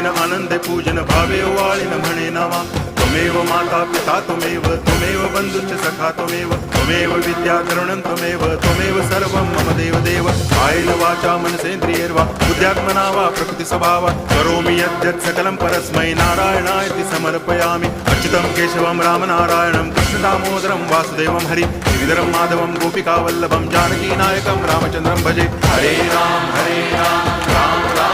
पूजेन आनंदे पूजन भावे वाळीन म्हणे नामा त्वमेव माता पिता त्वमेव बंधुश्च सखा त्वमेव विद्या तरुणं त्वमेव सर्वं मम देव कायेन वाचा मनसेन्द्रियैर्वा बुद्ध्यात्मना वा प्रकृति स्वभावात् करोमि यद्यत् सकलं परस्मै नारायणायति समर्पयामि अच्युतं केशवं रामनारायणं कृष्णदामोदरं वासुदेवं हरि गिरिधरं माधवं गोपिकावल्लभं जानकीनायकं रामचन्द्रं भजे हरे राम राम